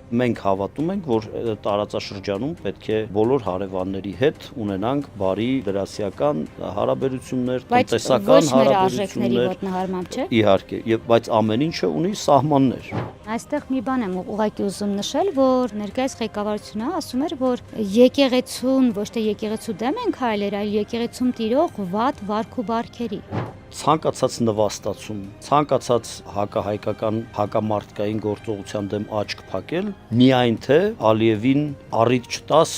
Մենք հավատում ենք, որ տարածաշրջանում պետք է բոլոր հարևանների հետ ունենանք բարի դրասիական հարաբերություններ, տնտեսական հարաբերություններ, ոտնահարմամբ չէ։ իհարկե, բայց ամեն ինչը ունի սահմաններ։ Այստեղ մի բան եմ ուղղակի ուզում նշել, որ ներկայիս ղեկավարությունը ասում էր, որ եկեղեցուն ոչ թե եկեղեցու դեմ են քայլեր, այլ եկեղեցում տիրող վատ վարք ու բարքերի։ Ցանկացած նվաստացում, ցանկացած հակահայկական, հակամարտկային գործողության դեմ աչք փակել, միայն թե Ալիևին առիթ չտաս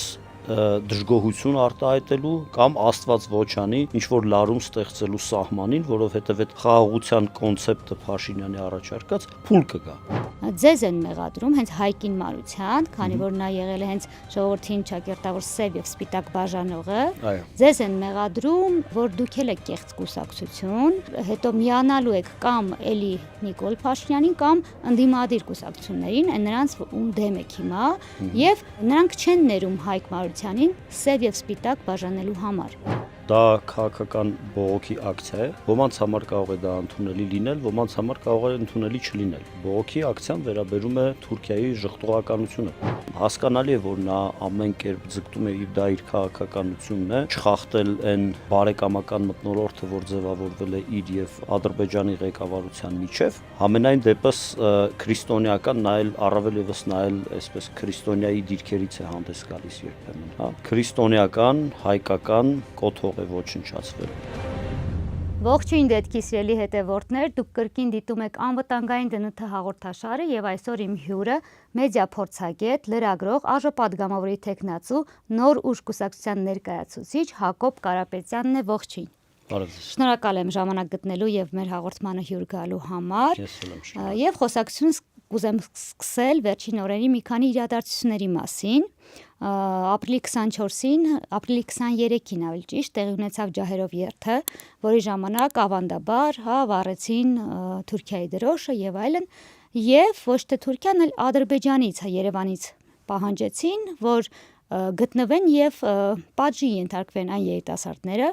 դժգոհություն արտահայտելու կամ Աստված ոչ անի ինչ որ լարում ստեղծելու սահմանին, որովհետև այդ խաղաղության կոնցեպտը Փաշինյանի առաջարկած փուլ կգա։ Ձեզ են մեղադրում հենց Հայկին Մարության, քանի որ նա եղել է հենց ժողովրդին ճակերտավոր սև եւ սպիտակ բաժանողը։ Ձեզ են մեղադրում, որ դուք եք կեղծ կուսակցություն, հետո միանալու եք կամ էլի Նիկոլ Փաշինյանին կամ ընդդիմադիր կուսակցություններին, նրանց ում դեմ եք հիմա, եւ նրանք չեն ներում Հայկ Մարությանին սև եւ սպիտակ բաժանելու համար։ Դա քաղաքական բողոքի ակցիա է, ոմանց համար կարող է դա ընդունելի լինել, ոմանց համար կարող է ընդունելի չլինել։ Բողոքի ակցիան վերաբերում է Թուրքիայի ժխտողականությունը։ Հասկանալի է, որ նա ամեն կերպ ձգտում է դա իր քաղաքականությունն է, չխախտել այն բարեկամական մթնոլորտը, որ ձևավորվել է իր եւ Ադրբեջանի ղեկավարության միջև։ Համենայն դեպս քրիստոնեական նայել, առավել եւս նայել, այսպես քրիստոնեայի դիրքերից է հանդես գալիս երբեմն, հա։ Քրիստոնեական, հայկական կոթող է ոչնչացվել։ Ողջույն դեպքի սիրելի հետևորդներ, դուք կրկին դիտում եք անվտանգային ԴՆԹ հաղորդաշարը եւ այսօր իմ հյուրը մեդիա փորձագետ, լրագրող, ԱԺՊ թեկնածու, Նոր ուժ կուսակցության ներկայացուցիչ Հակոբ Կարապետյանն է, ողջույն։ Շնորհակալ եմ ժամանակ գտնելու եւ մեր հաղորդմանը հյուր գալու համար։ Եվ խոսակցություն կուզեմ սկսել վերջին օրերի մի քանի իրադարձությունների մասին։ Ապրիլի 24-ին, ապրիլի 23-ին ավելի ճիշտ տեղի ունեցավ ջահերով երթը, որի ժամանակ ավանդաբար վառեցին Թուրքիայի դրոշը եւ այլն, եւ ոչ թե Թուրքիան, այլ Ադրբեջանից, Երևանից պահանջեցին, որ գտնվեն եւ պատժի ենթարկվեն այն երիտասարդները,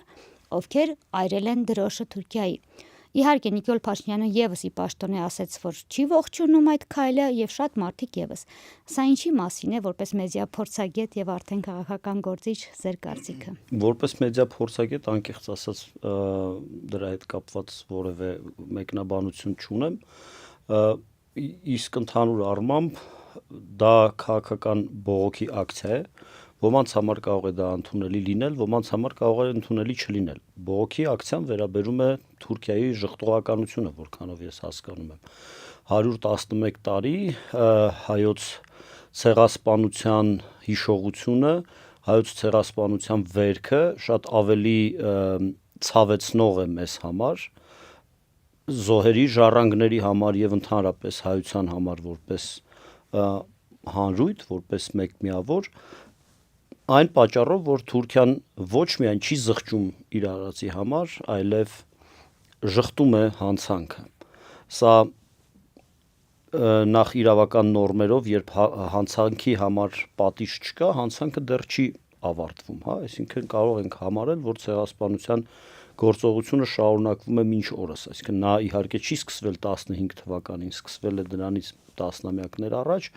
ովքեր այրել են դրոշը Թուրքիայի։ Իհարկե Նիկոլ Փաշինյանը եւս ի պաշտոնե ասաց, որ չի ողջունում այդ քայլը եւ շատ մարդիկ եւս։ Սա ինչի մասին է, որպես մեդիա փորձագետ եւ արդեն քաղաքական գործիչ, ձեր կարծիքը։ Որպես մեդիա փորձագետ, անկեղծ ասած, դրա հետ կապված որևէ մեկնաբանություն չունեմ, իսկ ընդհանուր առմամբ դա քաղաքական բողոքի ակցիա է։ Ոմանց համար կարող է դա ընդունելի լինել, ոմանց համար կարող է ընդունելի չլինել։ Բողոքի ակցիան վերաբերում է Թուրքիայի ժխտողականությունը, որքանով ես հասկանում եմ։ 111 տարի հայոց ցեղասպանության հիշողությունը, հայոց ցեղասպանության վերքը շատ ավելի ցավեցնող է մեզ համար, զոհերի ժառանգների համար եւ ընդհանրապես հայության համար որպես հանրույթ, որպես մեկմիավոր, այն պատճառով, որ Թուրքիան ոչ միայն չի զղջում իր արածի համար, այլև ժխտում է հանցանքը։ Սա նախ իրավական նորմերով, երբ հանցանքի համար պատիժ չկա, հանցանքը դեռ չի ավարտվում, հա, այսինքն կարող ենք համարել, որ ցեղասպանության գործողությունը շարունակվում է մինչ օրս, այսինքն նա իհարկե չի սկսվել 15 թվականին, սկսվել է դրանից տասնամյակներ առաջ,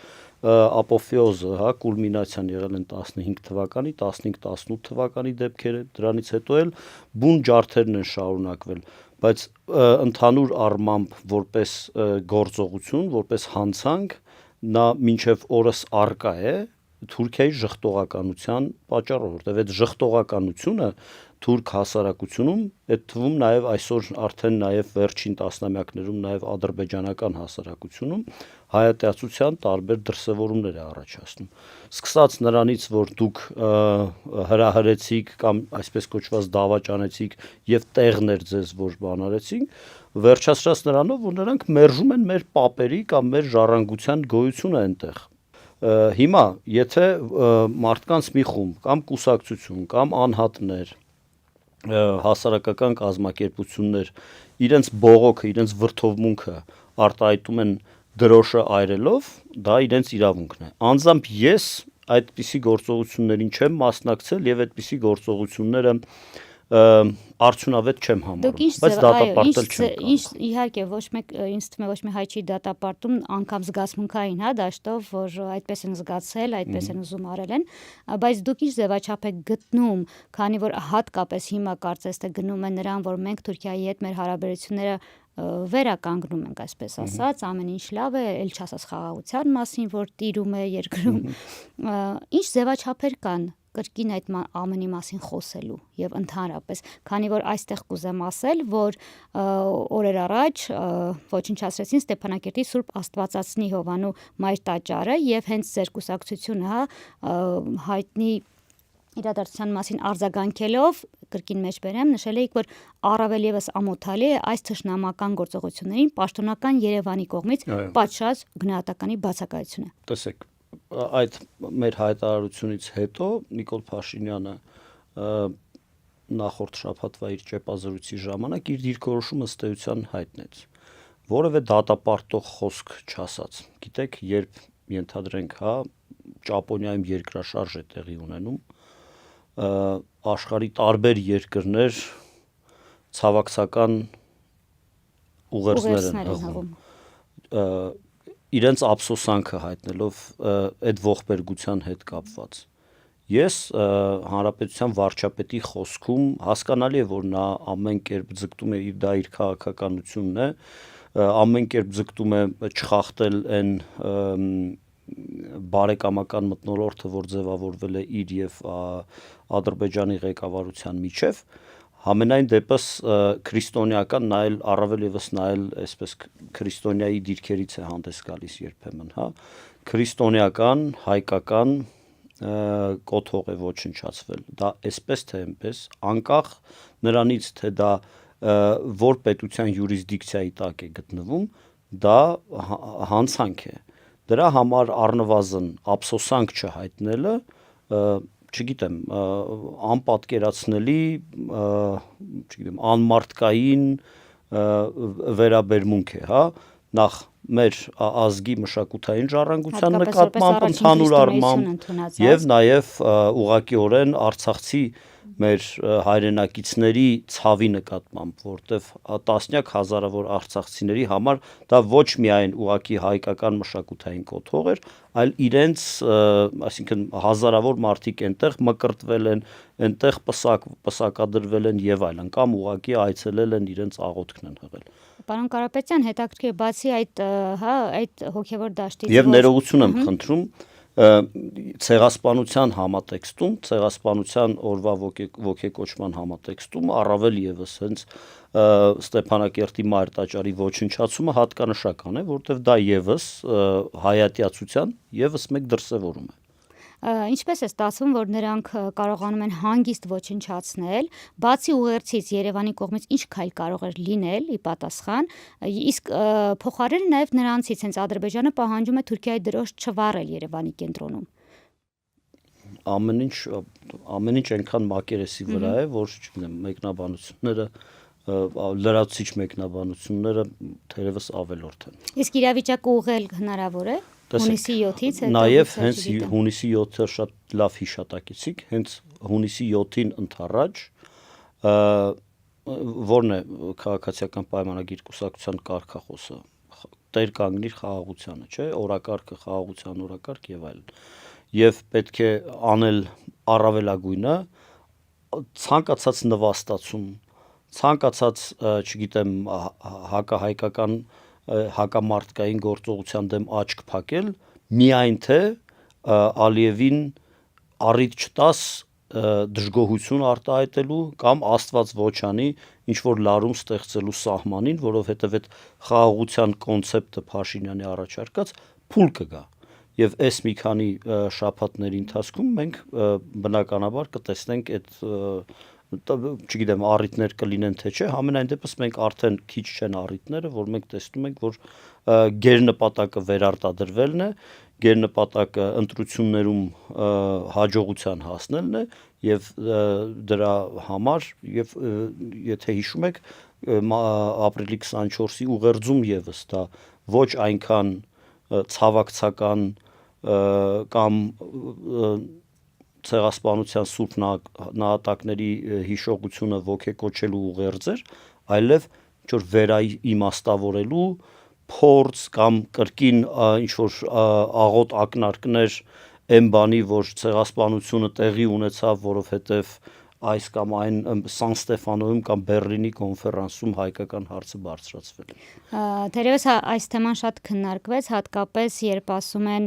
ապոֆեոզը, հա, կուլմինացիան եղել են 15 թվականի, 15-18 թվականի դեպքերը, դրանից հետո էլ բուն ջարդերն են շարունակվել, բայց ընդհանուր առմամբ որպես գործողություն, որպես հանցանք, նա մինչև օրս առկա է Թուրքիայի ժխտողականության պատճառով, որտեղ այդ ժխտողականությունը թուրք հասարակությունում, այդ թվում նաև այսօր արդեն նաև վերջին տասնամյակներում նաև ադրբեջանական հասարակությունում հայատյացության տարբեր դրսևորումներ է առաջացնում։ Սկսած նրանից, որ դուք հրահրեցիք կամ այսպես կոչված դավաճանեցիք եւ տեղներ ձեզ որ բանարեցիք, վերջացրած նրանով, որ նրանք մերժում են մեր պապերի կամ մեր ժառանգության գոյությունը այնտեղ։ Հիմա, եթե մարդկանց մի խումբ կամ կուսակցություն կամ անհատներ, հասարակական կազմակերպություններ իրենց բողոքը, իրենց վրդովմունքը արտահայտում են դրոշը այրելով, դա իրենց իրավունքն է։ Անձամբ ես այդպիսի գործողություններին չեմ մասնակցել եւ այդպիսի գործողությունները արդյունավետ չեմ համարում, Դուք բայց դատապարտել չեմ ինչ իհարկե ոչ մեկ ինձ թվում է ոչ մի հայ չի դատապարտում անգամ զգացմունքային, հա, դաշտով, որ այդպես են զգացել, այդպես են ուզում արել են, բայց դուք ինչ ձևաչափ եք գտնում, քանի որ հատկապես հիմա կարծես թե գնում է նրան, որ մենք Թուրքիայի հետ մեր հարաբերությունները վերականգնում ենք, այսպես ասած, ամեն ինչ լավ է, ել չասած խաղաղության մասին, որ տիրում է երկրում, ինչ ձևաչափեր կան կրկին այդ ամենի մասին խոսելու եւ ընդհանրապես, քանի որ այստեղ կուզեմ ասել, որ օրեր առաջ ոչնչացրեցին Ստեփանակերտի Սուրբ Աստվածածնի Հովանու մայր տաճարը եւ հենց ձեր կուսակցությունը, հա, հայտնի իրադարձության մասին արձագանքելով, կրկին մեջ բերեմ, նշել էիք, որ առավել եւս ամոթալի է այս թշնամական գործողություններին պաշտոնական Երևանի կողմից պատշաճ գնահատականի բացակայությունը։ Տեսեք, այդ մեր հայտարարությունից հետո Նիկոլ Փաշինյանը նախորդ շաբաթվա իր ճեպազրույցի ժամանակ իր դիրքորոշումը ըստ էության հայտնեց, որևէ դատապարտող խոսք չասաց։ Գիտեք, երբ ենթադրենք, հա, Ճապոնիայում երկրաշարժ է տեղի ունենում, աշխարհի տարբեր երկրներ ցավակցական ուղերձներ են հղում, իրենց ափսոսանքը հայտնելով այդ ողբերգության հետ կապված։ Ես հանրապետության վարչապետի խոսքում հասկանալի է, որ նա ամեն կերպ ձգտում է, դա իր քաղաքականությունն է, ամեն կերպ ձգտում է չխախտել այն բարեկամական մթնոլորտը, որ ձևավորվել է իր եւ Ադրբեջանի ղեկավարության միջև, համենայն դեպս քրիստոնեական նայել, առավել եւս նայել, այսպես քրիստոնեայի դիրքերից է հանդես գալիս երբեմն, հա, քրիստոնեական, հայկական կոթող է ոչնչացվել, դա այսպես թե այնպես, անկախ նրանից, թե դա որ պետության յուրիսդիկցիայի տակ է գտնվում, դա հանցանք է, դրա համար առնվազն ափսոսանք չհայտնելը, չգիտեմ, անպատկերացնելի, չգիտեմ, անմարդկային վերաբերմունք է, հա, նախ մեր ազգի մշակութային ժառանգության նկատմամբ ընդհանուր առմամբ եւ նաեւ ուղղակիորեն Արցախցի մեր հայրենակիցների ցավի նկատմամբ, որտեվ տասնյակ հազարավոր արցախցիների համար դա ոչ միայն ուղղակի հայկական մշակութային կոթող էր, այլ իրենց, այսինքն հազարավոր մարդիկ այնտեղ մկրտվել են, այնտեղ պսակադրվել են եւ այլն, կամ ուղղակի այցելել են իրենց աղոթքն են հղել։ Պարոն Կարապետյան, հետաքրքիր, բացի այդ, հա, այդ հոգեվոր դաշտից եւ ներողություն եմ խնդրում, ցեղասպանության համատեքստում, ցեղասպանության օրվա ոգեկոչման համատեքստում առավել եւս հենց Ստեփանակերտի մայր տաճարի ոչնչացումը հատկանշական է, որտեղ դա եւս հայատյացության եւս մեկ դրսևորում է։ Ինչպես է ստացվում, որ նրանք կարողանում են հանգիստ ոչնչացնել, բացի ուղերձից Երևանի կողմից ինչ քայլ կարող էր լինել ի պատասխան, իսկ փոխարենը նաև նրանցից հենց Ադրբեջանը պահանջում է Թուրքիայի դրոշ չվառել Երևանի կենտրոնում։ Ամեն ինչ այնքան մակերեսի վրա է, որ չգիտեմ, մեկնաբանությունները լրացուցիչ մեկնաբանությունները թերևս ավելորդ են։ Իսկ իրավիճակը ուղղել հնարավոր է։ Հունիսի 7-ից հետո նաև հենց հունիսի 7-ը շատ լավ հիշատակեցիք, հենց հունիսի 7-ին ընթառաջ որն է քաղաքացիական պայմանագիր կուսակցության կարգախոսը, տեր կանգնիր խաղաղությանը, չէ, օրակարգը խաղաղության օրակարգ եւ այլն։ Եվ պետք է անել առավելագույնը ցանկացած նվաստացում, ցանկացած, չգիտեմ, հակահայկական հակամարտկային գործողության դեմ աչք փակել, միայն թե Ալիևին առիթ չտաս դժգոհություն արտահայտելու կամ Աստված ոչ անի ինչ որ լարում ստեղծելու սահմանին, որովհետև այդ խաղաղության կոնցեպտը Փաշինյանի առաջարկած փուլ կգա։ Եվ այս մի քանի շաբաթների ընթացքում մենք բնականաբար կտեսնենք այդ չգիտեմ առիթներ կլինեն թե չէ, համենայն դեպս մենք արդեն քիչ չեն առիթները, որ մենք տեսնում ենք, որ գերնպատակը վերարտադրվելն է, գերնպատակը ընտրություններում հաջողության հասնելն է եւ դրա համար եւ եթե հիշում եք ապրիլի 24-ի ուղերձում եւս դա ոչ այնքան ցավակցական կամ ցեղասպանության սուրբ նահատակների հիշողությունը ոգեկոչելու ուղերձ էր, այլև ինչ որ վերաիմաստավորելու փորձ կամ կրկին ինչ որ աղոտ ակնարկներ այն բանի, որ ցեղասպանությունը տեղի ունեցավ, որովհետև այս կամ այն Սան Ստեֆանոյում կամ Բեռլինի կոնֆերանսում հայկական հարցը բարձրացվել է։ Թերևս այս թեման շատ քննարկվեց, հատկապես երբ ասում են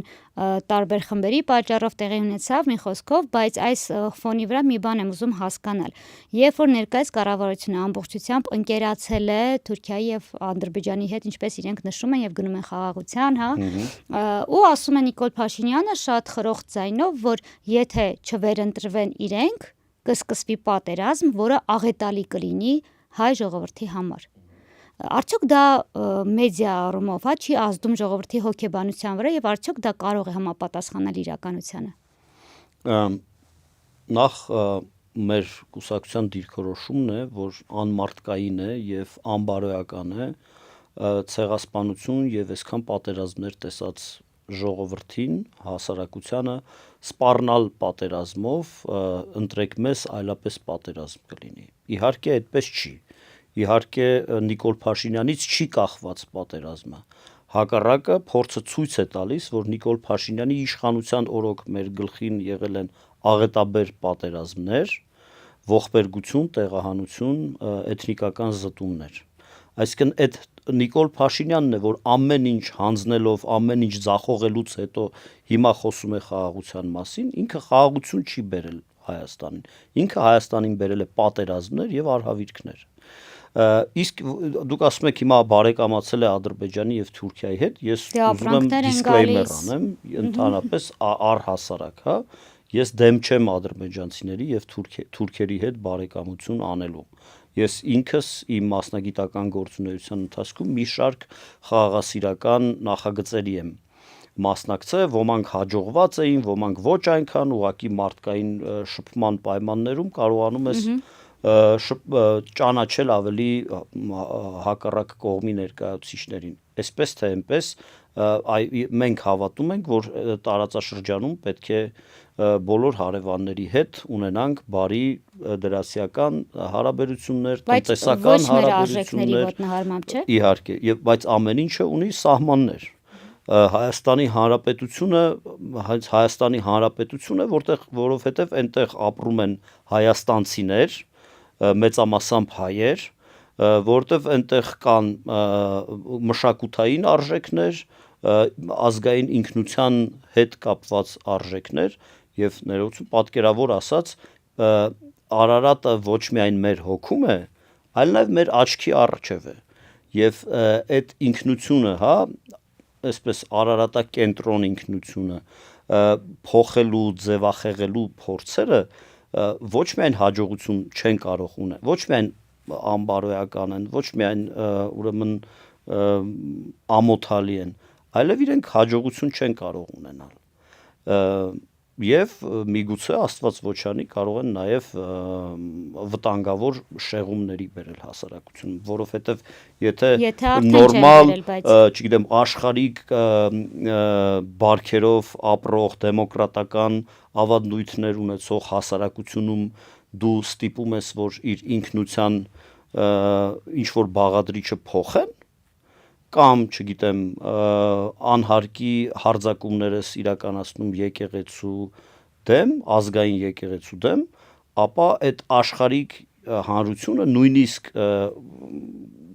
տարբեր խմբերի պատճառով տեղի ունեցավ, մի խոսքով, բայց այս ֆոնի վրա մի բան եմ ուզում հասկանալ։ Երբ որ ներկայիս կառավարությունը ամբողջությամբ ընկերացել է Թուրքիայի եւ Ադրբեջանի հետ, ինչպես իրենք նշում են եւ գնում են խաղաղության, հա, ու ասում է Նիկոլ Փաշինյանը շատ խրոխտ ձայնով, որ եթե չվերընտրվեն իրենք, կսկսվի պատերազմ, որը աղետալի կլինի հայ ժողովրդի համար։ Արդյոք դա մեդիա առումով չի ազդում ժողովրդի հոգեբանության վրա եւ արդյոք դա կարող է համապատասխանել իրականությանը։ Նախ մեր կուսակցության դիրքորոշումն է, որ անմարդկային է եւ անբարոյական է ցեղասպանություն եւ այսքան պատերազմներ տեսած ժողովրդին, հասարակությանը սպառնալ պատերազմով, ընտրեք մեզ, այլապես պատերազմ կլինի։ Իհարկե այդպես չի։ Իհարկե Նիկոլ Փաշինյանից չի կախված պատերազմը։ Հակառակը փորձը ցույց է տալիս, որ Նիկոլ Փաշինյանի իշխանության օրոք մեր գլխին եղել են աղետաբեր պատերազմներ, ողբերգություն, տեղահանություն, էթնիկական զտումներ։ Այսինքն այդ Նիկոլ Փաշինյանն է, որ ամեն ինչ հանձնելով, ամեն ինչ ձախողելուց հետո հիմա խոսում է խաղաղության մասին, ինքը խաղաղություն չի բերել Հայաստանին։ Ինքը Հայաստանին բերել է պատերազմներ եւ արհավիրքներ։ Իսկ դուք ասում եք հիմա բարեկամացել է Ադրբեջանի եւ Թուրքիայի հետ, ես ուզում եմ դիսկլեյմեր անեմ, ընդհանրապես առհասարակ, հա, ես դեմ չեմ ադրբեջանցիների եւ թուրքերի հետ բարեկամություն անելու։ Ես ինքս իմ մասնագիտական գործունեության ընթացքում մի շարք խաղաղասիրական նախագծերի եմ մասնակցել, ոմանք հաջողված էին, ոմանք ոչ այնքան, ուղղակի մարդկային շփման պայմաններում կարողանում ես ճանաչել ավելի հակառակ կողմի ներկայացուցիչներին։ Այսպես թե այնպես մենք հավատում ենք, որ տարածաշրջանում պետք է բոլոր հարևանների հետ ունենանք բարի դրասիական հարաբերություններ, տնտեսական հարաբերություններ, իհարկե, բայց ամեն ինչը ունի սահմաններ։ Հայաստանի Հանրապետությունը, որովհետև այնտեղ ապրում են հայաստանցիներ, մեծամասամբ հայեր, որովհետև այնտեղ կան մշակութային արժեքներ, ազգային ինքնության հետ կապված արժեքներ եւ ներողություն պատկերավոր ասած Արարատը ոչ միայն մեր հոգում է, այլ նաեւ մեր աչքի առջև է եւ այդ ինքնությունը, հա, այսպես Արարատակենտրոն ինքնությունը փոխելու, ձևախեղելու փորձերը ոչ միայն հաջողություն չեն կարող ունենալ, ոչ միայն անբարոյական են, ոչ միայն ուրեմն ամոթալի են, այլև իրենք հաջողություն չեն կարող ունենալ։ Եվ միգուցե Աստված ոչ անի կարող են նաև վտանգավոր շեղումների բերել հասարակությունում, որովհետև եթե նորմալ, չգիտեմ, աշխարհիկ բարքերով ապրող դեմոկրատական ավանդույթներ ունեցող հասարակությունում դու ստիպում ես, որ իր ինքնության ինչ որ բաղադրիչը փոխեն, կամ, չգիտեմ, անհարկի հարձակումներս իրականացնում եկեղեցու դեմ, ազգային եկեղեցու դեմ, ապա այդ աշխարհիկ հանրությունը նույնիսկ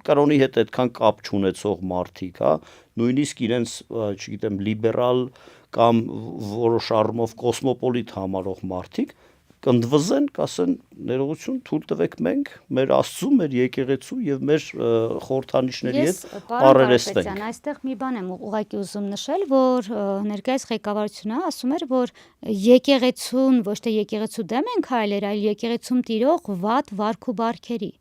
կրոնի հետ այդքան կապ չունեցող մարդիկ, հա, նույնիսկ իրենց, չգիտեմ, լիբերալ կամ որոշ առումով կոսմոպոլիտ համարող մարդիկ կընդվզեն, կասեն ներողություն, թույլ տվեք մենք մեր Աստծու, մեր եկեղեցու եւ մեր խորհրդանիշների հետ առերեսվենք։ Այստեղ մի բան եմ ուղղակի ուզում նշել, որ ներկայիս ղեկավարությունը ասում էր, որ եկեղեցուն ոչ թե եկեղեցու դեմ են քայլեր, այլ եկեղեցում տիրող վատ վարք ու բարքերի։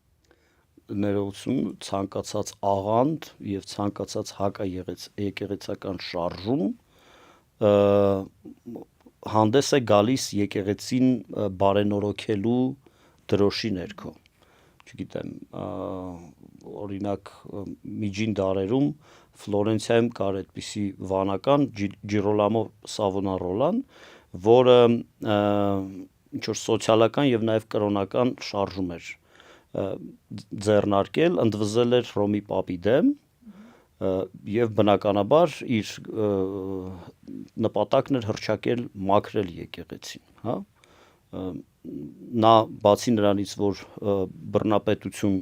Ներողություն, ցանկացած աղանդ եւ ցանկացած հակաեկեղեցական շարժում հանդես է գալիս եկեղեցին բարենորոգելու դրոշի ներքո, չգիտեմ, օրինակ միջին դարերում Ֆլորենցիայում կար այդպիսի վանական Ջիրոլամո Սավոնարոլան, որը ինչ որ սոցիալական եւ նաեւ կրոնական շարժում էր ձեռնարկել, ընդվզել էր Հռոմի Պապի դեմ եւ բնականաբար իր նպատակն էր հռչակել մաքրել եկեղեցին, հա, նա բացի նրանից, որ բռնապետություն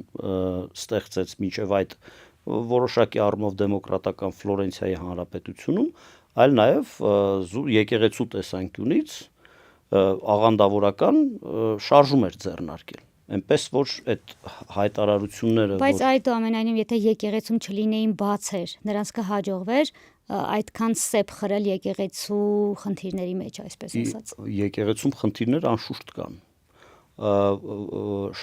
ստեղծեց մինչև այդ որոշակի առումով դեմոկրատական Ֆլորենցիայի հանրապետությունում, այլ նաեւ եկեղեցու տեսանկյունից աղանդավորական շարժում էր ձեռնարկել, այնպես որ այդ հայտարարությունները, բայց այդուամենայնիվ եթե եկեղեցում չլինեին բացեր, նրանց կհաջողվեր այդքան սեփ խրել եկեղեցու խնդիրների մեջ, այսպես ասած։ Եկեղեցում խնդիրներ անշուշտ կան,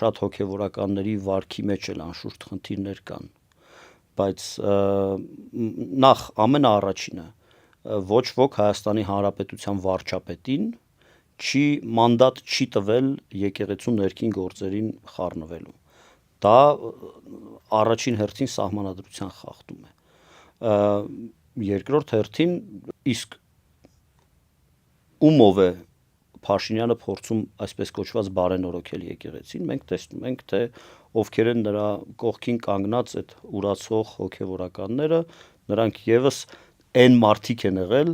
շատ հոգևորականների վարքի մեջ էլ անշուշտ խնդիրներ կան, բայց նախ ամենաառաջինը ոչ ոք Հայաստանի Հանրապետության վարչապետին մանդատ չի տվել եկեղեցու ներքին գործերին խառնվելու։ Դա առաջին հերթին սահմանադրության խախտում է։ Երկրորդ հերթին իսկ ումով է Փաշինյանը փորձում այսպես կոչված բարենորոգել եկեղեցին, մենք տեսնում ենք, թե ովքեր են նրա կողքին կանգնած այդ ուրացող հոգևորականները, նրանք եւս այն մարդիկ են եղել,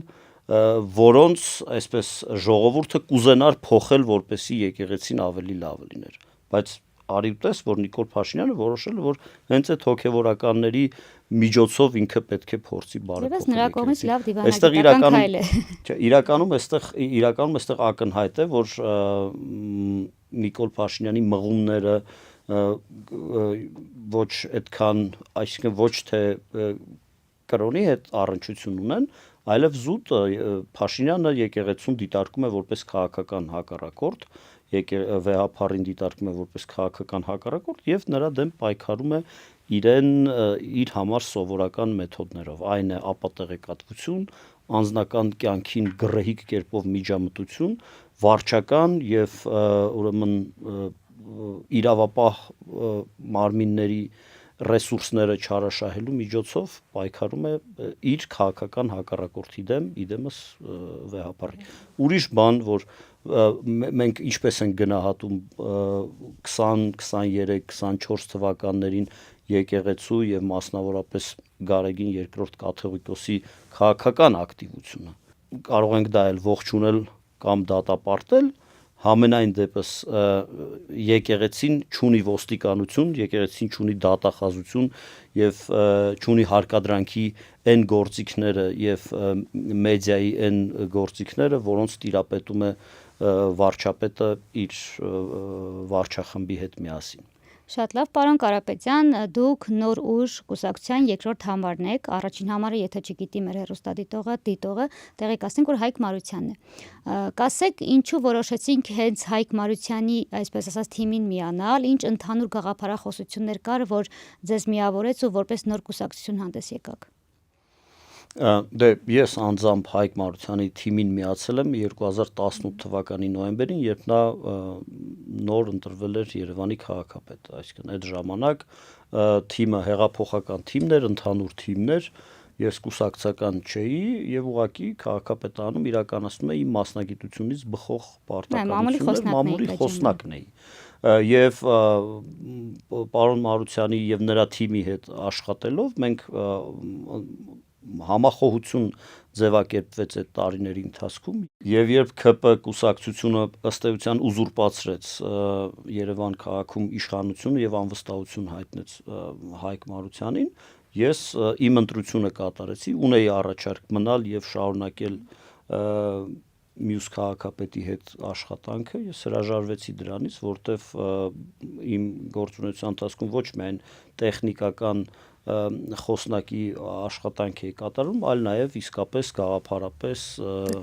որոնց այսպես ժողովուրդը կուզենար փոխել, որպեսզի եկեղեցին ավելի լավ լիներ, բայց արի ուտես, որ Նիկոլ Փաշինյանը որոշել է, որ հենց այդ հոգևորականների միջոցով ինքը պետք է փորձի բարեփոխել։ Եվս նրա կողմից լավ դիվանագիտական քայլ է։ Իրականում այստեղ ակնհայտ է, որ Նիկոլ Փաշինյանի մղումները ոչ այդքան, այսինքն ոչ թե կրոնի հետ առնչություն ունեն, այլև զուտ Փաշինյանը եկեղեցուն դիտարկում է որպես քաղաքական հակառակորդ, վեհափառին դիտարկում է որպես քաղաքական հակառակորդ եւ նրա դեմ պայքարում է իր համար սովորական մեթոդներով, այն է ապատեղեկատվություն, անձնական կյանքին գռեհիկ կերպով միջամտություն, վարչական եւ ուրեմն իրավապահ մարմինների ռեսուրսները չարաշահելու միջոցով պայքարում է իր քաղաքական հակառակորդի դեմ, իդեմս վեհապառի։ Ուրիշ բան, որ մենք ինչպես ենք գնահատում 20, 23, 24 թվականներին եկեղեցու եւ մասնավորապես Գարեգին II կաթողիկոսի քաղաքական ակտիվությունը։ Կարող ենք դա էլ ողջունել կամ դատապարտել, համենայն դեպս եկեղեցին չունի ոստիկանություն, եկեղեցին չունի դատախազություն եւ չունի հարկադրանքի այն գործիքները եւ մեդիայի այն գործիքները, որոնց տիրապետում է վարչապետը իր վարչախմբի հետ միասին։ Շատ լավ, պարոն Կարապետյան, դուք Նոր ուժ կուսակցության երկրորդ համարն եք, առաջին համարը, եթե չգիտի մեր հեռուստադիտողը, տեղեկացնենք, որ Հայկ Մարությանն է։ Կասեք, ինչու որոշեցինք հենց Հայկ Մարությանի, այսպես ասած, թիմին միանալ, ինչ ընդհանուր գաղափարախոսություններ կար, որ ձեզ միավորեց ու որպես նոր կուսակցություն հանդես եկաք։ Դե ես անձամբ Հայկ Մարությանի թիմին միացել եմ 2018 թվականի նոյեմբերին, երբ նա նոր ընտրվել էր Երևանի քաղաքապետ, այսինքն այդ ժամանակ թիմը հեղափոխական թիմն էր, ընդհանուր թիմն էր, ես կուսակցական չէի եւ ուղղակի քաղաքապետանում իրականացնում էի իմ մասնագիտությունից բխող պարտականություններ, մամուլի խոսնակն էի։ Եվ պարոն Մարությանի եւ նրա թիմի հետ աշխատելով մենք համախոհություն ձևակերպվեց այդ տարիների ընթացքում եւ երբ ԿՊ կուսակցությունը ըստ էության ուզուրպացրեց Երևան քաղաքում իշխանությունը եւ անվստահություն հայտնեց Հայկ Մարությանին, ես իմ ընտրությունը կատարեցի, ունեի առաջարկ մնալ եւ շարունակել մյուս քաղաքապետի հետ աշխատանքը, ես հրաժարվեցի դրանից, որտեվ իմ գործունեության ընթացքում ոչ միայն տեխնիկական խոսնակի աշխատանք էի կատարում, այլ նաև իսկապես գաղափարապես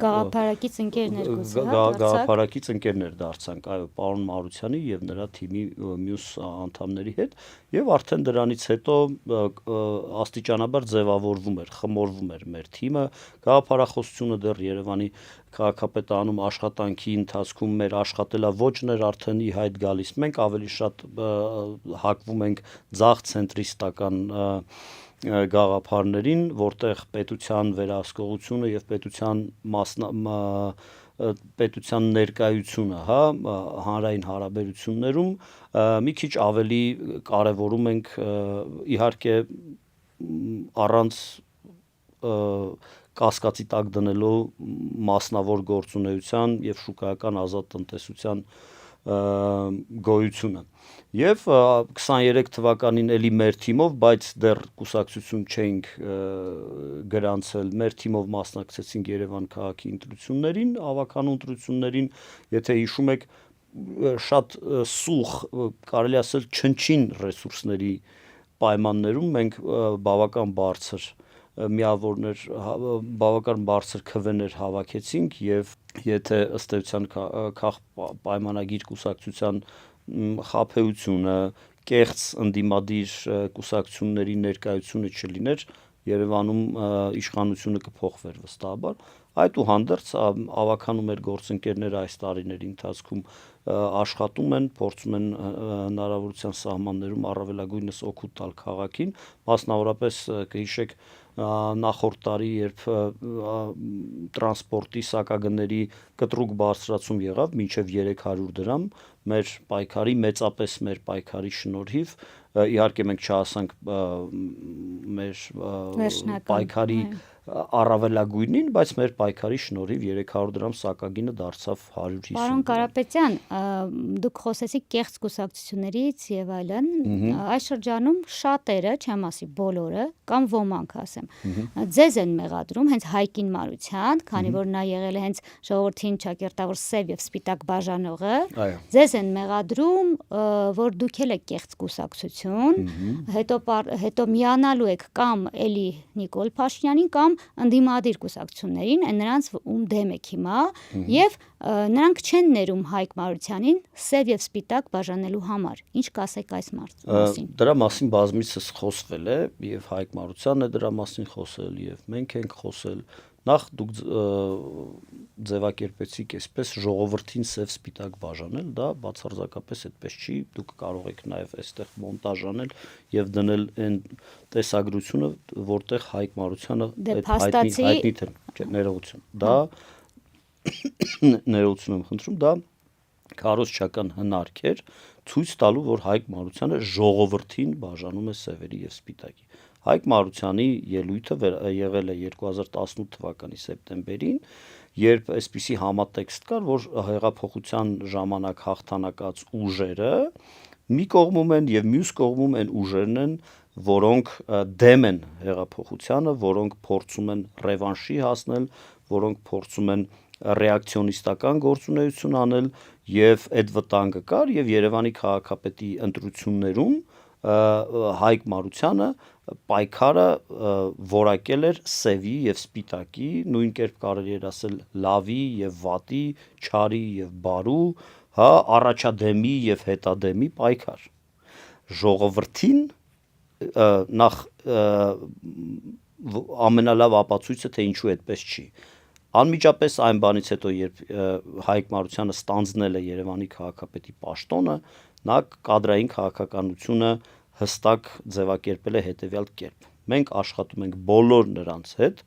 գաղափարակից ընկերներ գաղափարակից ընկերներ դարձանք, այո, պարոն Մարությանի եւ նրա թիմի մյուս անդամների հետ, եւ արդեն դրանից հետո աստիճանաբար ձևավորվում էր, խմորվում էր մեր թիմը, գաղափարախոսությունը դեռ Երևանի քաղաքապետանում աշխատանքի ընթացքում մեր աշխատելավոճն էր արդեն ի հայտ գալիս, մենք ավելի շատ հակվում ենք ձախ ցենտրիստական գաղափարներին, որտեղ պետության վերահսկողությունը եւ պետության ներկայությունը, հանրային հարաբերություններում մի քիչ ավելի կարևորում ենք իհարկե առանց կասկածի տակ դնելու մասնավոր գործունեության եւ շուկայական ազատ տնտեսության գոյությունը եւ 23 թվականին էլի մեր թիմով, բայց դեռ կուսակցություն չէինք գրանցել, մեր թիմով մասնակցեցինք Երևան քաղաքի ընտրություններին, ավականու ընտրություններին, եթե հիշում եք, շատ սուղ, կարելի ասել չնչին ռեսուրսների պայմաններում մենք բավական բարձր միավորներ, բավական բարձր քվեներ հավաքեցինք եւ եթե ըստ էության քաղ պայմանագիր կուսակցության խաբեությունը, կեղծ ընդդիմադիր կուսակցությունների ներկայությունը չլիներ, Երևանում իշխանությունը կփոխվեր վստահաբար, այդուհանդերձ ավականու մեր գործընկերները այս տարիների ընթացքում աշխատում են, փորձում են հնարավորության սահմաններում առավելագույնս օգուտ տալ քաղաքին, մասնավորապես կհիշեք նախորդ տարի, երբ տրանսպորտի սակագների կտրուկ բարձրացում եղավ մինչև 300 դրամ, մեր պայքարի, մեծապես մեր պայքարի շնորհիվ, իհարկե մենք չհասանք մեր պայքարի առավելագույնին, բայց մեր պայքարի շնորհիվ 300 դրամ սակագինը դարձավ 150 դրամ։ Պարոն Կարապետյան, դուք խոսեցիք կեղծ կուսակցություններից եւ այլն, այս շրջանում շատերը, չեմ ասի բոլորը, կամ ոմանք ասեմ, ձեզ են մեղադրում հենց Հայկին Մարության, քանի որ նա եղել է հենց ժողովրդին ճակերտավոր սև եւ սպիտակ բաժանողը, ձեզ են մեղադրում, որ դուք եք կեղծ կուսակցություն, հետո միանալու եք կամ էլի Նիկոլ Փաշինյանին կամ ընդդիմադիր կուսակցություններին, նրանց ում դեմ եք հիմա, եւ նրանք չեն ներում Հայկ Մարությանին սև եւ սպիտակ բաժանելու համար։ Ինչ կասեք այս մասին։ Դրա մասին բազմիցս խոսվել է եւ Հայկ Մարությանն է դրա մասին խոսել եւ մենք ենք խոսել։ Նախ դուք ձևակերպեցիք այսպես ժողովրդին սև սպիտակ բաժանել, դա բացարձակապես այդպես չի, դուք կարող եք նաեւ այստեղ մոնտաժ անել եւ դնել այն տեսագրությունը, որտեղ Հայկ Մարությանը հայտնի ներողություն, դա ներողություն եմ խնդրում, դա քարոզչական հնարք էր ցույց տալու, որ Հայկ Մարությանը ժողովրդին բաժանում է սևերի եւ սպիտակի։ Հայկ Մարությանի ելույթը եղել է 2018 թվականի սեպտեմբերին, երբ այսպիսի համատեքստ կար, որ հեղափոխության ժամանակ հաղթանակած ուժերը մի կողմում են եւ մյուս կողմում են ուժերն են, որոնք դեմ են հեղափոխությանը, որոնք փորձում են ռևանշի հասնել, որոնք փորձում են ռեակցիոնիստական գործունեություն անել եւ այդ վտանգը կար եւ Երևանի քաղաքապետի ընտրություններում Հայկ Մարությանը պայքարը որակել էր սևի եւ սպիտակի, նույն կերպ կարելի էր ասել լավի եւ վատի, չարի եւ բարու, առաջադեմի եւ հետադեմի պայքար։ Ժողովրդին նախ ամենալավ ապացույցը թե ինչու այդպես չի։ Անմիջապես այն բանից հետո, երբ Հայկ Մարությանը ստանձնել է Երևանի քաղաքապետի պաշտոնը, նա կադրային քաղաքականությունը հստակ ձևակերպել է հետևյալ կերպ. մենք աշխատում ենք բոլոր նրանց հետ,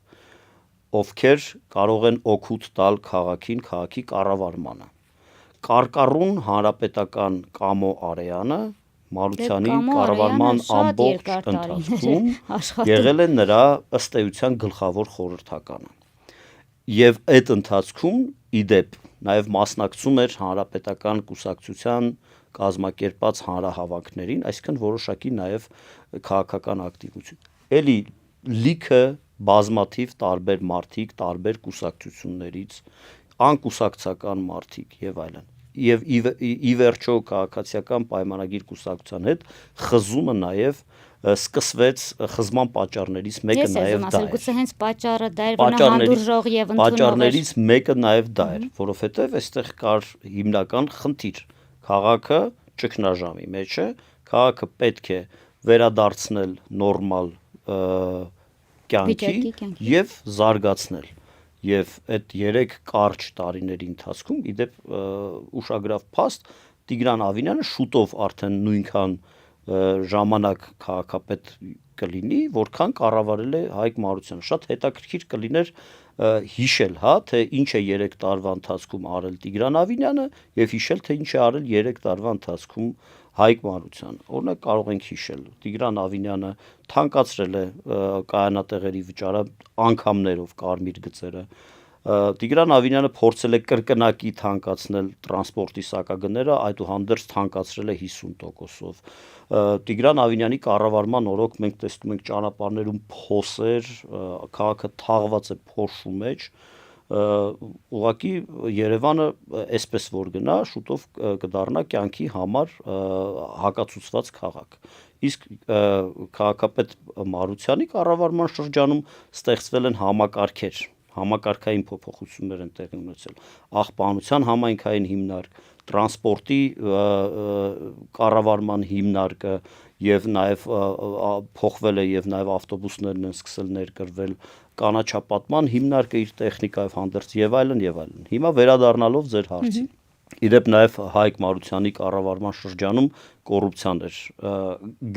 ովքեր կարող են օգուտ տալ քաղաքին, քաղաքի կառավարմանը։ Կարկառուն հանրապետական Կամո Արեյանը Մարությանի կառավարման ամբողջ ընթացքում եղել է նրա ըստ էության գլխավոր խորհրդականը։ Եվ այդ ընթացքում իդեպ նաև մասնակցում էր հանրապետական կուսակցության կազմակերպած հանրահավաքներին, այսինքն որոշակի նաև քաղաքական ակտիվություն։ Էլի լիքը բազմաթիվ տարբեր մարդիկ, տարբեր կուսակցություններից, անկուսակցական մարդիկ եւ այլն։ Եվ ի վերջո քաղաքացիական պայմանագիր կուսակցության հետ խզումը նաև սկսվեց, խզման պատճառներից մեկը նաև դա էր։ Գուցե հենց պատճառը դա էր, որ հանդուրժող եւ ընդունող էր։ Պատճառներից մեկը նաև դա էր, որովհետեւ այստեղ կար հիմնական խնդիր։ Քաղաքը ճգնաժամի մեջ է, քաղաքը պետք է վերադարձնել նորմալ կյանքի եւ զարգացնել։ Եվ այդ 3 կարճ տարիների ընթացքում իդեպ ուշագրավ փաստ Տիգրան Ավինյանը շուտով արդեն նույնքան ժամանակ քաղաքապետ կլինի, որքան կառավարել է Հայկ Մարությանը։ Շատ հետաքրքիր կլիներ հիշել, հա, թե ինչ է 3 տարվա ընթացքում արել Տիգրան Ավինյանը եւ հիշել, թե ինչ է արել 3 տարվա ընթացքում Հայկ Մարությանը։ Օրինակ կարող ենք հիշել, Տիգրան Ավինյանը թանկացրել է կայանատեղերի վճարը անգամներով կարմիր գծերը։ Տիգրան Ավինյանը փորձել է կրկնակի թանկացնել տրանսպորտի սակագները, այդուհանդերձ թանկացրել է 50%-ով։ Տիգրան Ավինյանի կառավարման օրոք մենք տեսնում ենք ճանապարհներում փոսեր, քաղաքը թաղված է փոշու մեջ, ուղղակի Երևանը այսպես որ գնա, շուտով կդառնա կյանքի համար հակացուցված քաղաք։ Իսկ քաղաքապետ Մարությանի կառավարման շրջանում ստեղծվել են համակարգային փոփոխություններ են տեղի ունեցել, աղբանության համայնքային հիմնարկ, տրանսպորտի կառավարման հիմնարկը եւ նաեւ փոխվել է եւ նաեւ ավտոբուսներն են սկսել ներկրվել, կանաչապատման հիմնարկը իր տեխնիկայով հանդերձ եւ այլն եւ այլն։ Հիմա վերադառնալով ձեր հարցին, իդեպ նաեւ Հայկ Մարությանի կառավարման շրջանում կոռուպցիան էր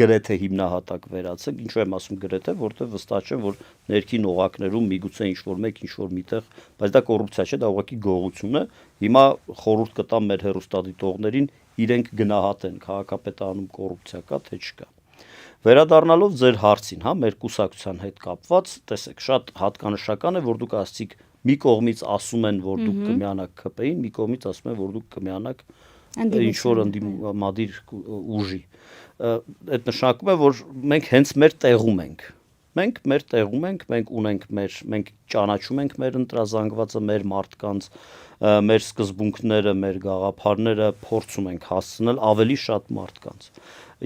գրեթե հիմնահատակ վերացել, ինչու եմ ասում գրեթե, որտեղ վստահ չեմ, որ ներքին օղակներում միգուցե ինչ-որ մեկ ինչ-որ միտեղ, բայց դա կոռուպցիա չէ, դա ուղղակի գողություն է։ Հիմա խորհուրդ կտամ մեր հեռուստադիտողներին իրենք գնահատեն, քաղաքապետարանում կոռուպցիա կա, թե չկա։ Վերադառնալով ձեր հարցին, հա, մեր կուսակցության հետ կապված, տեսեք, շատ հատկանշական է, որ դուք ասացիք մի կողմից ասում են, որ դուք կմիանաք ԿՊ-ին, մի կողմից ասում են, որ դուք կմիանաք ինչ-որ ընդդիմադիր ուժի։ Այդ նշանակում է, որ մենք հենց մեր տեղում ենք։ Մենք մեր տեղում ենք, մենք ճանաչում ենք մեր ընտրազանգվածը, մեր մարդկանց, մեր սկզբունքները, մեր գաղափարները փորձում ենք հասցնել ավելի շատ մարդկանց։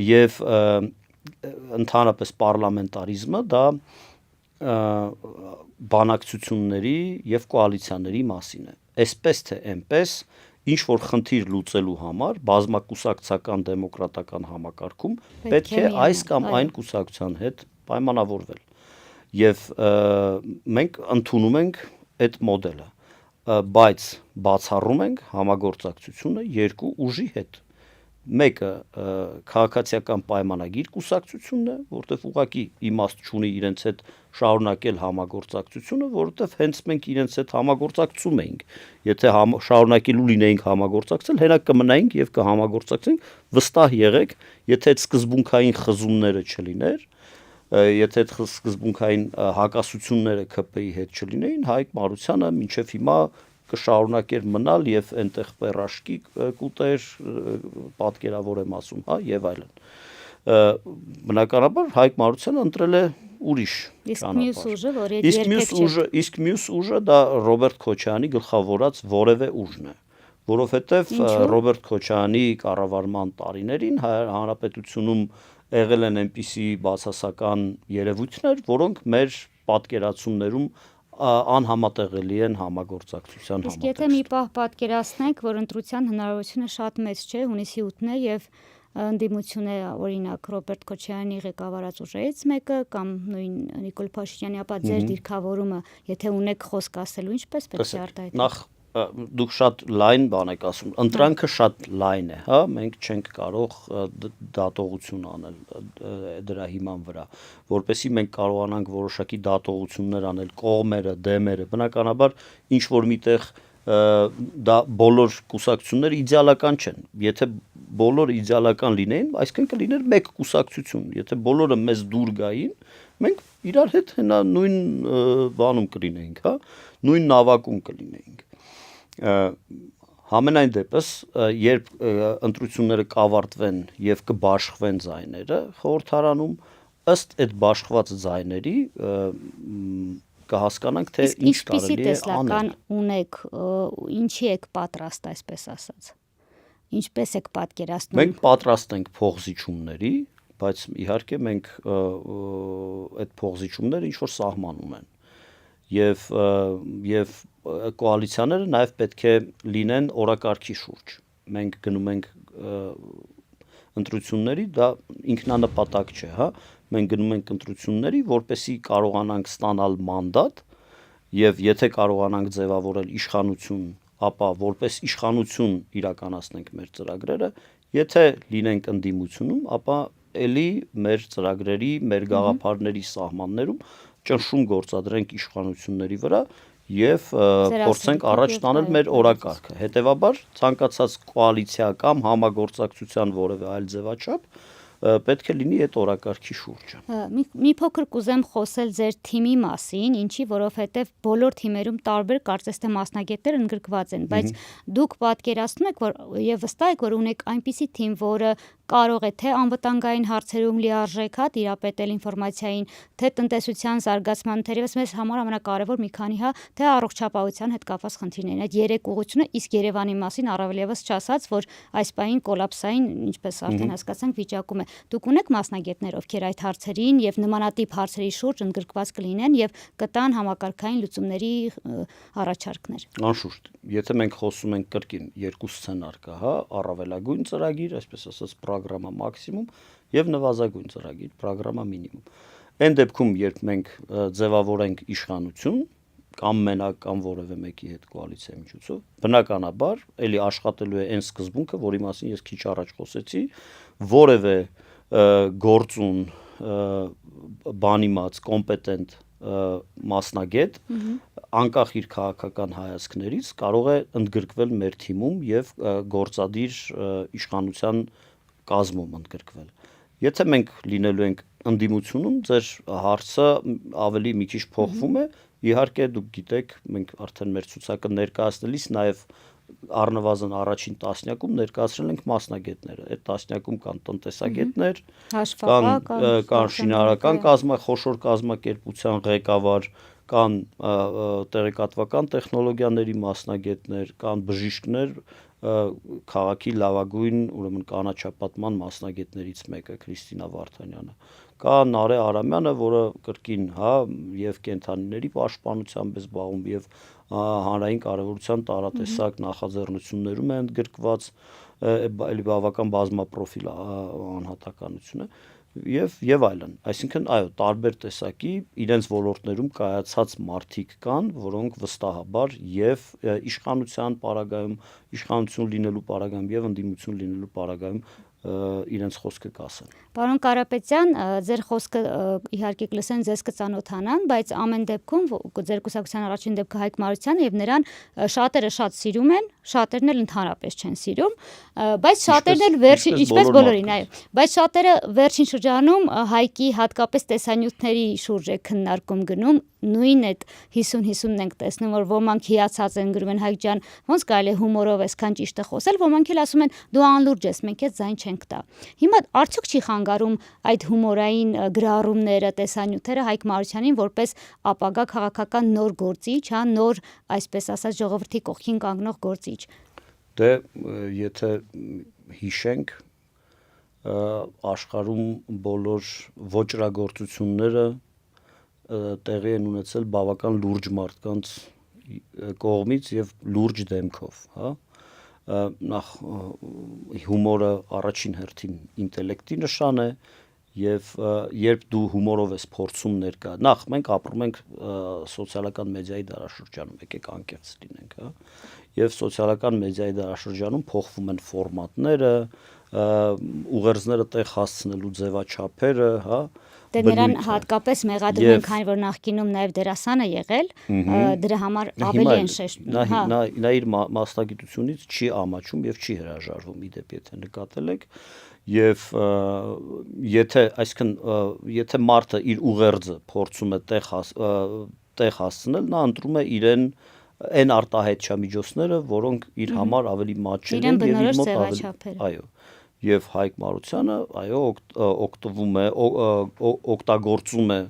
Եվ ընդհանրապես պարլամենտարիզմը դա բանակցությունների եւ կոալիցիաների մասին է։ Այսպես թե այնպես ինչ որ խնդիր լուծելու համար բազմակուսակցական դեմոկրատական համակարգում պետք է այս կամ այն կուսակցության հետ պայմանավորվել։ Եվ մենք ընդունում ենք այդ մոդելը, բայց բացառում ենք համագործակցությունը երկու ուժի հետ։ Մեկը քաղաքացիական պայմանագիր կուսակցությունն է, որտեղ ուղղակի իմաստ չունի իրենց հետ շարունակել համագործակցությունը, որովհետև հենց մենք իրենց հետ համագործակցում էինք։ Եթե շարունակելու լինեինք համագործակցել, հենակ կմնայինք եւ կհամագործակցեինք, վստահ եղեք, եթե այդ սկզբունքային խզումները չլիներ, եթե այդ սկզբունքային հակասությունները ԿՊ-ի հետ չլինեին, Հայկ Մարությանը մինչև հիմա կշարունակեր մնալ եւ այնտեղ պերաշկի կուտեր, պատկերավոր եմ ասում, հա, եւ այլն։ Բնականաբար Հայկ Մարությանը ընտրել է ուրիշ ճանապարհ։ Իսկ մյուս ուժը դա Ռոբերտ Քոչարյանի գլխավորած որևէ ուժն է, որովհետեւ Ռոբերտ Քոչարյանի կառավարման տարիներին հանրապետությունում եղել են այնպիսի բացասական երևույթներ, որոնք մեր պատկերացումներում անհամատեղելի են համագործակցության համատեքստով։ Իսկ եթե մի պահ պատկերացնենք, որ ընտրության հնարավորությունը շատ մեծ չէ, հունիսի 8-ն է եւ ընդդիմություն է օրինակ Ռոբերտ Քոչարյանի ղեկավարած ուժերից մեկը կամ նույն Նիկոլ Փաշինյանի, ապա ձեր դիրքավորումը, եթե ունեք խոսք ասելու, ինչպես պետք է արտահայտվի։ Նախ դուք շատ լայն բան եք ասում, ընտրանքը շատ լայն է, հա, մենք չենք կարող դատողություն անել դրա հիման վրա, որպեսզի մենք կարողանանք որոշակի դատողություններ անել, կողմերը, դեմերը, բնականաբար ինչ որ միտեղ դա բոլոր կուսակցությունները իդեալական չեն։ Եթե բոլորը իդեալական լինեին, այսինքն կլիներ մեկ կուսակցություն, եթե բոլորը մեզ դուր գային, մենք իրար հետ հենա նույն բանում կլինեինք, հա, նույն նավակում կլինեինք։ Համենայն դեպս, երբ ընտրությունները կավարտվեն եւ կբաշխվեն ձայները խորհրդարանում, ըստ այդ բաշխված ձայների կհասկանանք, թե ինչ կարելի է տեսլական ունեք, ինչի եք պատրաստ, այսպես ասած։ Ինչպես եք պատկերացնում։ Մենք պատրաստ ենք փողզիչումների, բայց իհարկե մենք այդ փողզիչումները ինչ որ սահման ունեն։ Եվ կոալիցիաները նաև պետք է լինեն օրակարգի շուրջ։ Մենք գնում ենք ընտրությունների, դա ինքնանպատակ չէ, հա։ Մենք գնում ենք ընտրությունների, որպեսզի կարողանանք ստանալ մանդատ եւ եթե կարողանանք ձևավորել իշխանություն, ապա որպես իշխանություն իրականացնենք մեր ծրագրերը, եթե լինենք ընդդիմությունում, ապա էլի մեր ծրագրերի, մեր գաղափարների սահմաններում ճնշում գործադրենք իշխանությունների վրա եւ փորձենք առաջ տանել մեր օրակարգը։ Հետևաբար ցանկացած կոալիցիա կամ համագործակցության որևէ այլ ձևաչափ պետք է լինի այդ օրակարգի շուրջը։ Մի փոքր կուզեմ խոսել ձեր թիմի մասին, ինչի, որովհետև բոլոր թիմերում տարբեր կարծես թե մասնագետներ ընդգրկված են, բայց դուք պատկերացնում եք, որ եւ վստահ եք, որ ունեք այնպիսի թիմ, որը կարող է թե անվտանգային հարցերում լիարժեք տիրապետել ինֆորմացիային, թե տնտեսության զարգացման, թերևս մեզ համար ամենակարևոր մի քանի թե առողջապահության հետ կապված խնդիրներն։ Այդ երեք ուղղությունը, իսկ Երևանի մասին առավել եւս չասած, որ այս պահին կոլապսային, ինչպես արդեն հասկացանք, վիճակում է։ Դուք ունեք մասնագետներ, ովքեր այդ հարցերին եւ նմանատիպ հարցերի շուրջ ընդգրկված կլինեն եւ կտան համակարգային լուծումների առաջարկներ։ Անշուշտ, եթե մենք խոսում ենք կրկին երկու սցենար կա, առավելագույն ծրագիր, այսպես ասած, պրոգրամա մաքսիմում եւ նվազագույն ծրագիր, պրոգրամա մինիմում։ Այն դեպքում, երբ մենք ձևավորենք իշխանություն կամ մենակ կամ որևէ մեկի հետ կոալիցիայի միջոցով, բնականաբար էլի աշխատելու է այն սկզբունքը, որի մասին ես քիչ առաջ խոսեցի, որևէ գործուն, բանիմաց, կոմպետենտ մասնագետ անկախ իր քաղաքական հայացքներից կարող է ընդգրկվել մեր թիմում եւ գործադիր իշխանության կազմում ընդգրկվել։ Եթե մենք լինելու ենք ընդդիմությունում, ձեր հարցը ավելի մի քիչ փոխվում է, իհարկե դուք գիտեք, մենք արդեն մեր ցուցակը ներկայացնելիս նաեւ առնվազն առաջին տասնյակում ներկայացրել ենք մասնագետները։ Այդ տասնյակում կան տնտեսագետներ, կան շինարարական խոշոր կազմակերպության ղեկավար, կան տեղեկատվական տեխնոլոգիաների մասնագետներ, կան բժիշկներ, քաղաքի լավագույն, ուրեմն կանաչապատման մասնագետներից մեկը Քրիստինա Վարդանյանը, կա Նարե Արամյանը, որը կրկին, եւ կենթանիների պաշտպանությամբ է զբաղվում եւ հանրային կարևորության տարատեսակ նախաձեռնություններում է ընդգրկված, էլի բավական բազմապրոֆիլ անհատականություն է եւ այլն։ Այսինքն, այո, տարբեր տեսակի իրենց ոլորտներում կայացած մարդիկ կան, որոնք վստահաբար եւ իշխանության պարագայում, իշխանություն լինելու պարագայում եւ ընդդիմություն լինելու պարագայում իրենց խոսքը կասեն։ Պարոն Կարապետյան, ձեր խոսքը իհարկե կլսեն, ձեզ կծանոթանան, բայց ամեն դեպքում ձեր կուսակցության առաջին դեպքը Հայկ Մարությանը եւ նրան շատերը շատ սիրում են, շատերն էլ ընդհանրապես չեն սիրում, բայց շատերն էլ վերջին, ինչպես բոլորին, այո, բայց շատերը վերջին շրջանում Հայկի հատկապես տեսանյութերի շուրջ է քննարկում գնում, նույն այդ 50-50-ն ենք տեսնում, որ ոմանք հիացած են գրում են Հայկ ջան, ոնց կարելի է հումորով այսքան ճիշտ է խոսել, ոմանք էլ ասում են դու անլուրջ ես, մենք այդ ձայն չենք տա։ Հիմա արդյոք չի խանգարում այդ հումորային գրառումները, տեսանյութերը Հայկ Մարությանին որպես ապագա քաղաքական նոր գործիչ, նոր, այսպես ասած, ժողովրդի կողքին կանգնող գործիչ։ Դե եթե հիշենք աշխարհում բոլոր ոճրագործությունները տեղի են ունեցել բավական լուրջ մարդկանց կողմից եւ լուրջ դեմքով, նախ հումորը առաջին հերթին ինտելեկտի նշան է եւ երբ դու հումորով ես փորձում ներկա, նախ մենք ապրում ենք սոցիալական մեդիայի դարաշրջանում, եկեք անկեղծ լինենք, եւ սոցիալական մեդիայի դարաշրջանում փոխվում են ֆորմատները, ուղերձները տեղ հասցնելու ձևաչափերը, Դե նրան հատկապես մեղադրում ենք, այն որ նախկինում նաև դերասան է եղել, դրա համար ավելի են շեշտում։ Նա իր մասնագիտությունից չի ամաչում եւ չի հրաժարվում, իդեպ եթե նկատել եք, եւ եթե մարդը իր ուղերձը փորձում է տեղ հասցնել, նա ընտրում է իրեն այն արտահայտչամիջոցները, որոնք իր համար ավելի մատչելի են եւ իր մոտ ավելի, այո։ Եվ Հայկ Մարությանը, այո, օգտվում է, օգտագործում է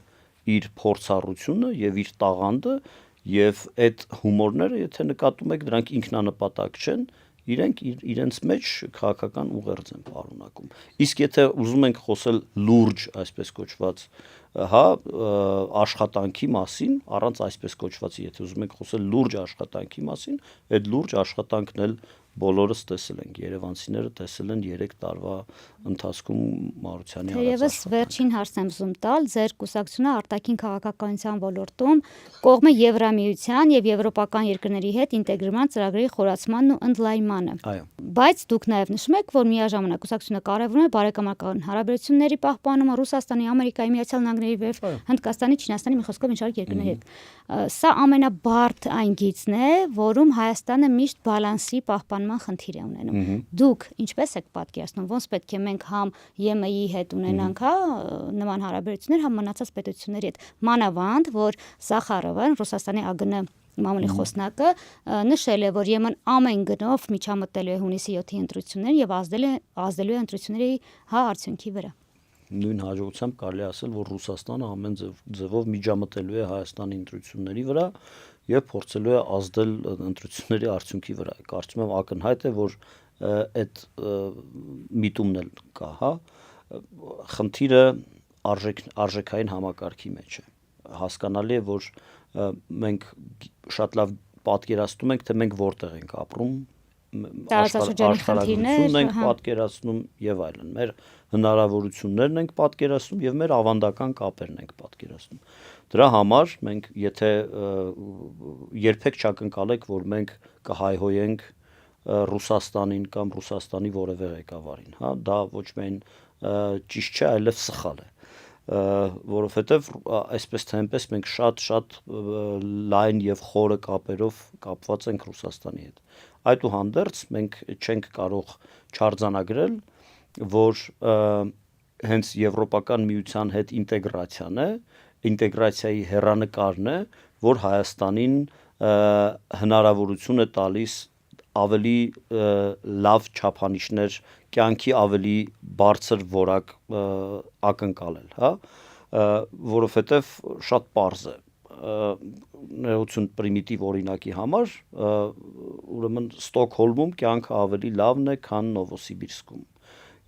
իր փորձառությունը եւ իր տաղանդը եւ այդ հումորները, եթե նկատում եք, դրանք ինքնանպատակ չեն, իրենք իրենց մեջ քաղաքական ուղերձ են պարունակում։ Իսկ եթե ուզում ենք խոսել լուրջ, այսպես կոչված, աշխատանքի մասին, առանց այսպես կոչվածի, եթե ուզում ենք խոսել լուրջ աշխատանքի մասին, այդ լուրջ աշխատանքն էլ բոլորս տեսել ենք, երևանցիները տեսել են 3 տարվա ընթացքում Մարությանի Թերևս վերջին հարցն եմ ուզում տալ, ձեր կուսակցությունը արտաքին քաղաքականության ոլորտում կողմ է Եվրամիության եւ եվրոպական երկրների հետ ինտեգրման ծրագրերի խորացմանն ու ընդլայնմանը։ Այո։ Բայց դուք նաեւ նշում եք, որ միաժամանակ կուսակցությունը կարևորում է բարեկամական հարաբերությունների պահպանումը Ռուսաստանի, Ամերիկայի Միացյալ Նահանգների եւ Հնդկաստանի, Չինաստանի մի խոսքով ինչ որ երկրների հետ։ Սա ամենաբարդ այն գիծն է, որում Հայաստանը միշտ բալանսի պահպանման խնդիր է ունենում։ Դուք ինչպես եք պատկերացնում, ոնց պետք է մենք համ ԵՄ-ի հետ ունենանք, հա, նման հարաբերություններ, համ մնացած պետությունների հետ։ Մանավանդ, որ Սախարովը, Ռուսաստանի ԱԳՆ մամուլի խոսնակը, նշել է, որ ԵՄ-ն ամեն գնով միջամտելու է հունիսի 7-ի ընտրություններին եւ ազդելու է ընտրությունների արդյունքի վրա։ Նույն հաջողությամբ կարելի ասել, որ Ռուսաստանը ամեն ձևով միջամտելու է Հայաստանի ընտրությունների վրա եւ փորձելու է ազդել ընտրությունների արդյունքի վրա։ Կարծում եմ ակնհայտ է, որ այդ միտումն էլ կա, հա։ Խնդիրը արժեքային համակարգի մեջ է։ Հասկանալի է, որ մենք շատ լավ պատկերացնում ենք, թե մենք որտեղ ենք ապրում, աշխարհագրությունն ենք պատկերացնում եւ այլն։ Մեր հնարավորություններն ենք պատկերացնում եւ մեր ավանդական կապերն ենք պատկերացնում։ Դրա համար մենք եթե երբեք չակնկալեք, որ մենք կհայհոյենք Ռուսաստանին կամ Ռուսաստանի որևէ ղեկավարին, հա, դա ոչ միայն ճիշտ չէ, այլև սխալ է, որովհետեւ այսպես թե այնպես մենք շատ լայն եւ խորը կապերով կապված ենք Ռուսաստանի հետ։ Այդուհանդերձ մենք չենք կարող չարձանագրել, որ հենց Եվրոպական միության հետ ինտեգրացիան է, ինտեգրացիայի հեռանկարն է, որ Հայաստանին հնարավորություն է տալիս ավելի լավ չափանիշներ, կյանքի ավելի բարձր որակ ակնկալել, հա, որովհետև շատ պարզ է, ներողություն պրիմիտիվ օրինակի համար, ուրեմն Ստոկհոլմում կյանքը ավելի լավն է, քան Նովոսիբիրսկում,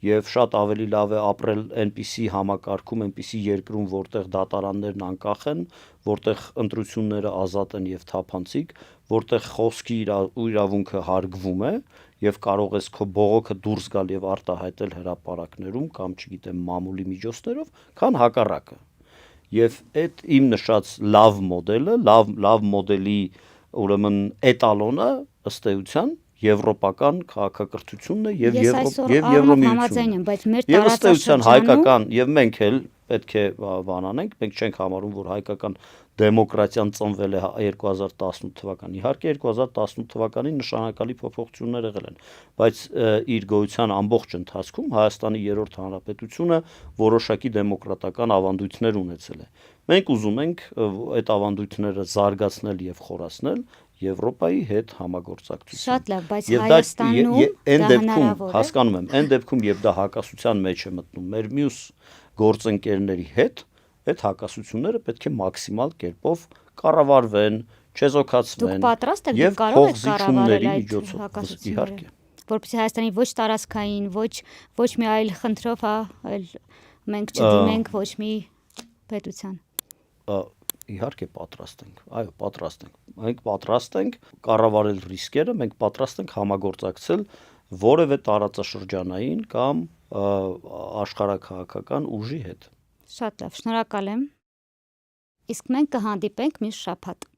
եւ շատ ավելի լավ է ապրել այնպիսի համակարգում, այնպիսի երկրում, որտեղ դատարաններն անկախ են, որտեղ ընտրությունները ազատ են եւ թափանցիկ, որտեղ խոսքի ու իրավունքը հարգվում է եւ կարող ես քո բողոքը դուրս գալ եւ արտահայտել հրապարակներում կամ չգիտեմ մամուլի միջոցներով, քան հակառակը։ Եվ այդ իմ նշած լավ մոդելը, լավ մոդելի ուրեմն էտալոնը ըստ էության եվրոպական քաղաքակրթությունն է եւ Եվրոմիությունն է, բայց մեր եւ ըստ էության հայկական եւ մենք էլ պետք է բանանենք, մենք չենք համարում, որ հայկական դեմոկրատիան ծնվել է 2018 թվականին։ Իհարկե 2018 թվականին նշանակալի փոփոխություններ եղել են, բայց իր գոյության ամբողջ ընթացքում Հայաստանի երրորդ հանրապետությունը որոշակի դեմոկրատական ավանդույթներ ունեցել է։ Մենք ուզում ենք այդ ավանդույթները զարգացնել եւ խորացնել Եվրոպայի հետ համագործակցություն։ Շատ լավ, բայց Հայաստանում այն դեպքում հասկանում եմ, այն դեպքում եւ դա հակասության մեջ է մտնում մեր մյուս գործընկերների հետ, այդ հակասությունները պետք է մաքսիմալ կերպով կառավարվեն, չեզոքացվեն։ Դուք պատրաստ եք, դուք կարող եք կառավարել այդ հակասությունները, որպեսզի Հայաստանի ոչ տարածքային, ոչ մի այլ խնդրով, հա, այլ մենք չդիմենք ոչ մի պետության։ Իհարկե պատրաստ ենք, այո, պատրաստ ենք։ Մենք պատրաստ ենք կառավարել ռիսկերը, մենք պատրաստ ենք համագործակցել որևէ տարածաշրջանային կամ աշխարհաքաղաքական ուժի հետ։ Շատ լավ, շնորհակալ եմ։ Իսկ մենք կհանդիպենք մյուս շաբաթ։